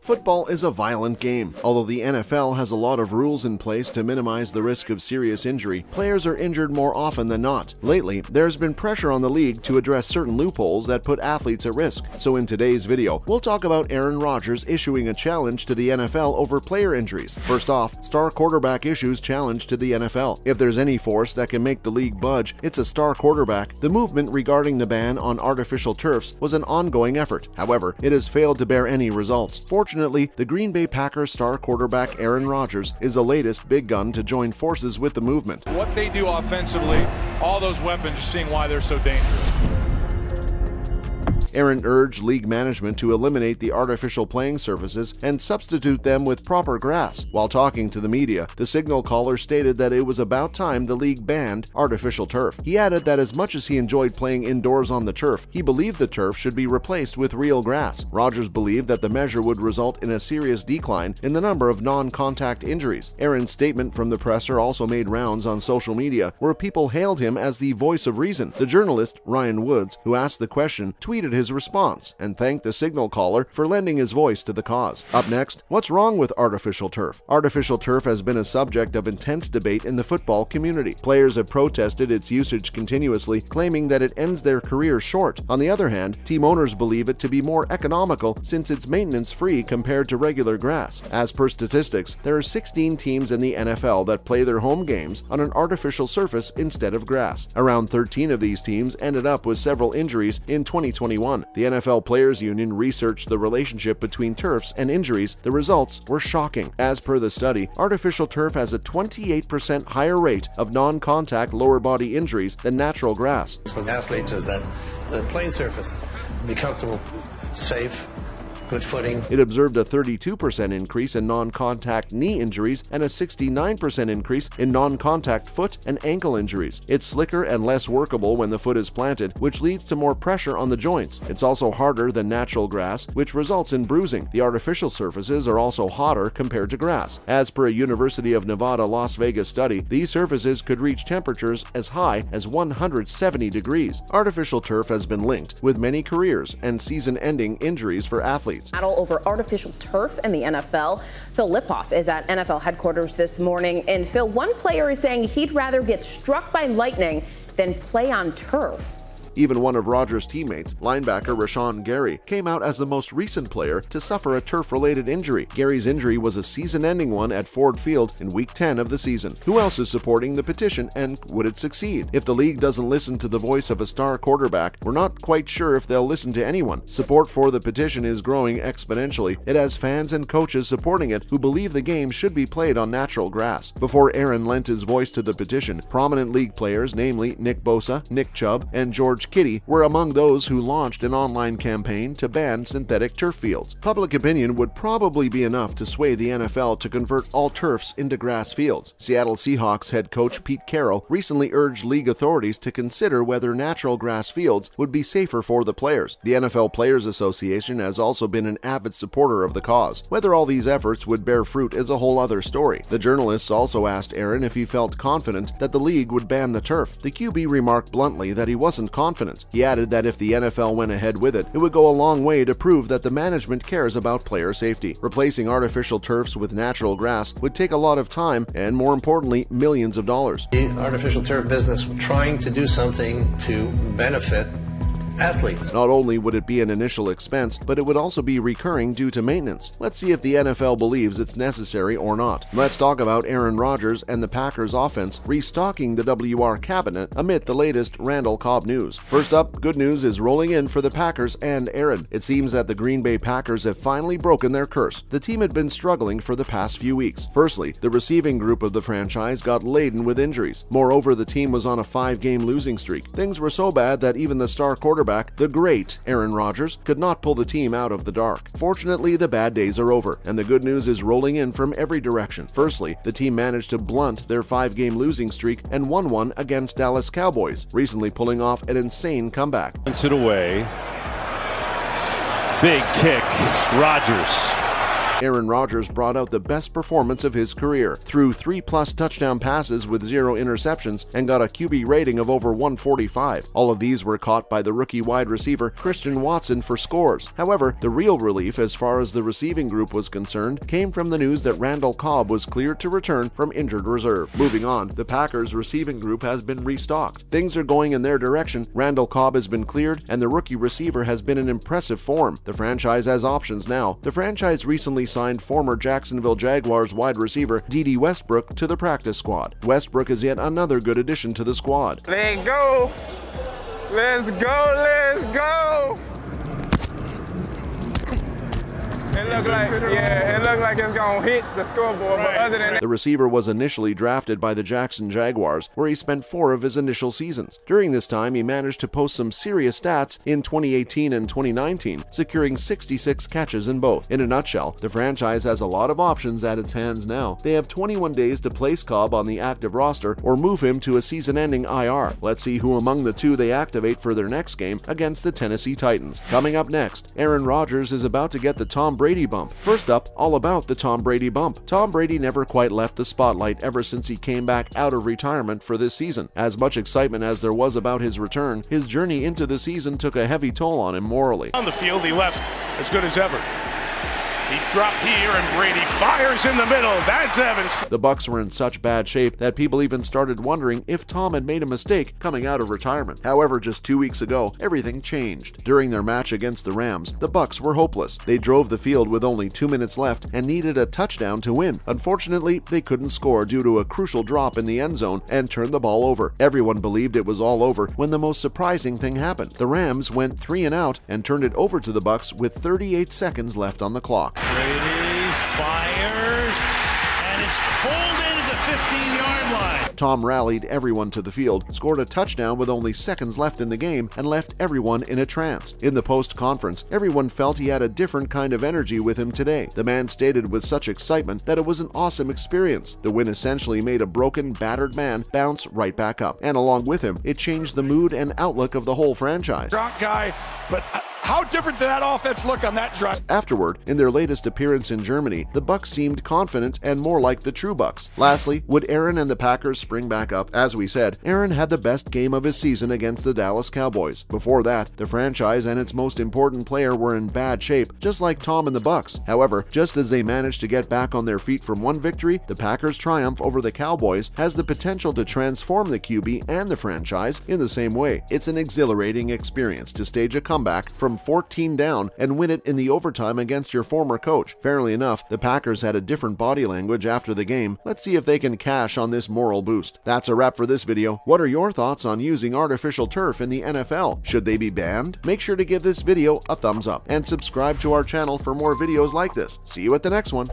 Football is a violent game. Although the NFL has a lot of rules in place to minimize the risk of serious injury, players are injured more often than not. Lately, there's been pressure on the league to address certain loopholes that put athletes at risk. So in today's video, we'll talk about Aaron Rodgers issuing a challenge to the NFL over player injuries. First off, star quarterback issues challenge to the NFL. If there's any force that can make the league budge, it's a star quarterback. The movement regarding the ban on artificial turfs was an ongoing effort. However, it has failed to bear any results. Fortunately, the Green Bay Packers star quarterback Aaron Rodgers is the latest big gun to join forces with the movement. What they do offensively, all those weapons, seeing why they're so dangerous. Aaron urged league management to eliminate the artificial playing surfaces and substitute them with proper grass. While talking to the media, the signal caller stated that it was about time the league banned artificial turf. He added that as much as he enjoyed playing indoors on the turf, he believed the turf should be replaced with real grass. Rodgers believed that the measure would result in a serious decline in the number of non-contact injuries. Aaron's statement from the presser also made rounds on social media, where people hailed him as the voice of reason. The journalist, Ryan Woods, who asked the question, tweeted his response and thanked the signal caller for lending his voice to the cause. Up next, what's wrong with artificial turf? Artificial turf has been a subject of intense debate in the football community. Players have protested its usage continuously, claiming that it ends their careers short. On the other hand, team owners believe it to be more economical since it's maintenance-free compared to regular grass. As per statistics, there are 16 teams in the NFL that play their home games on an artificial surface instead of grass. Around 13 of these teams ended up with several injuries in 2021. The NFL Players Union researched the relationship between turfs and injuries. The results were shocking. As per the study, artificial turf has a 28% higher rate of non-contact lower body injuries than natural grass. With athletes is that the playing surface be comfortable, safe, good footing. It observed a 32% increase in non-contact knee injuries and a 69% increase in non-contact foot and ankle injuries. It's slicker and less workable when the foot is planted, which leads to more pressure on the joints. It's also harder than natural grass, which results in bruising. The artificial surfaces are also hotter compared to grass. As per a University of Nevada, Las Vegas study, these surfaces could reach temperatures as high as 170 degrees. Artificial turf has been linked with many careers and season-ending injuries for athletes. Battle over artificial turf in the NFL. Phil Lipoff is at NFL headquarters this morning. And Phil, one player is saying he'd rather get struck by lightning than play on turf. Even one of Rodgers' teammates, linebacker Rashawn Gary, came out as the most recent player to suffer a turf-related injury. Gary's injury was a season-ending one at Ford Field in Week 10 of the season. Who else is supporting the petition, and would it succeed? If the league doesn't listen to the voice of a star quarterback, we're not quite sure if they'll listen to anyone. Support for the petition is growing exponentially. It has fans and coaches supporting it who believe the game should be played on natural grass. Before Aaron lent his voice to the petition, prominent league players, namely Nick Bosa, Nick Chubb, and George Kitty, were among those who launched an online campaign to ban synthetic turf fields. Public opinion would probably be enough to sway the NFL to convert all turfs into grass fields. Seattle Seahawks head coach Pete Carroll recently urged league authorities to consider whether natural grass fields would be safer for the players. The NFL Players Association has also been an avid supporter of the cause. Whether all these efforts would bear fruit is a whole other story. The journalists also asked Aaron if he felt confident that the league would ban the turf. The QB remarked bluntly that he wasn't confident. He added that if the NFL went ahead with it, it would go a long way to prove that the management cares about player safety. Replacing artificial turfs with natural grass would take a lot of time and, more importantly, millions of dollars. The artificial turf business trying to do something to benefit athletes. Not only would it be an initial expense, but it would also be recurring due to maintenance. Let's see if the NFL believes it's necessary or not. Let's talk about Aaron Rodgers and the Packers offense restocking the WR cabinet amid the latest Randall Cobb news. First up, good news is rolling in for the Packers and Aaron. It seems that the Green Bay Packers have finally broken their curse. The team had been struggling for the past few weeks. Firstly, the receiving group of the franchise got laden with injuries. Moreover, the team was on a 5-game losing streak. Things were so bad that even the star quarterback, the great Aaron Rodgers, could not pull the team out of the dark. Fortunately, the bad days are over, and the good news is rolling in from every direction. Firstly, the team managed to blunt their 5-game losing streak and won one against Dallas Cowboys, recently pulling off an insane comeback. It away. Big kick. Rodgers Aaron Rodgers brought out the best performance of his career, threw 3+ touchdown passes with 0 interceptions, and got a QB rating of over 145. All of these were caught by the rookie wide receiver Christian Watson for scores. However, the real relief as far as the receiving group was concerned came from the news that Randall Cobb was cleared to return from injured reserve. Moving on, the Packers receiving group has been restocked. Things are going in their direction. Randall Cobb has been cleared, and the rookie receiver has been in impressive form. The franchise has options now. The franchise recently signed former Jacksonville Jaguars wide receiver D.D. Westbrook to the practice squad. Westbrook is yet another good addition to the squad. Let's go! Let's go! Let's go! It looked like it's gonna hit the scoreboard, but other than that. The receiver was initially drafted by the Jackson Jaguars, where he spent 4 of his initial seasons. During this time, he managed to post some serious stats in 2018 and 2019, securing 66 catches in both. In a nutshell, the franchise has a lot of options at its hands now. They have 21 days to place Cobb on the active roster or move him to a season-ending IR. Let's see who among the two they activate for their next game against the Tennessee Titans. Coming up next, Aaron Rodgers is about to get the Tom Brady bump. First up, all about the Tom Brady bump. Tom Brady never quite left the spotlight ever since he came back out of retirement for this season. As much excitement as there was about his return, his journey into the season took a heavy toll on him morally. On the field, he left as good as ever. He dropped here, and Brady fires in the middle. That's Evans. The Bucs were in such bad shape that people even started wondering if Tom had made a mistake coming out of retirement. However, just 2 weeks ago, everything changed. During their match against the Rams, the Bucs were hopeless. They drove the field with only 2 minutes left and needed a touchdown to win. Unfortunately, they couldn't score due to a crucial drop in the end zone and turned the ball over. Everyone believed it was all over when the most surprising thing happened. The Rams went 3 and out and turned it over to the Bucs with 38 seconds left on the clock. Brady fires, and it's pulled into the 15-yard line. Tom rallied everyone to the field, scored a touchdown with only seconds left in the game, and left everyone in a trance. In the post-conference, everyone felt he had a different kind of energy with him today. The man stated with such excitement that it was an awesome experience. The win essentially made a broken, battered man bounce right back up, and along with him, it changed the mood and outlook of the whole franchise. Strong guy, but how different did that offense look on that drive? Afterward, in their latest appearance in Germany, the Bucs seemed confident and more like the true Bucs. Lastly, would Aaron and the Packers spring back up? As we said, Aaron had the best game of his season against the Dallas Cowboys. Before that, the franchise and its most important player were in bad shape, just like Tom and the Bucs. However, just as they managed to get back on their feet from one victory, the Packers' triumph over the Cowboys has the potential to transform the QB and the franchise in the same way. It's an exhilarating experience to stage a comeback from 14 down and win it in the overtime against your former coach. Fairly enough, the Packers had a different body language after the game. Let's see if they can cash on this moral boost. That's a wrap for this video. What are your thoughts on using artificial turf in the NFL? Should they be banned? Make sure to give this video a thumbs up and subscribe to our channel for more videos like this. See you at the next one.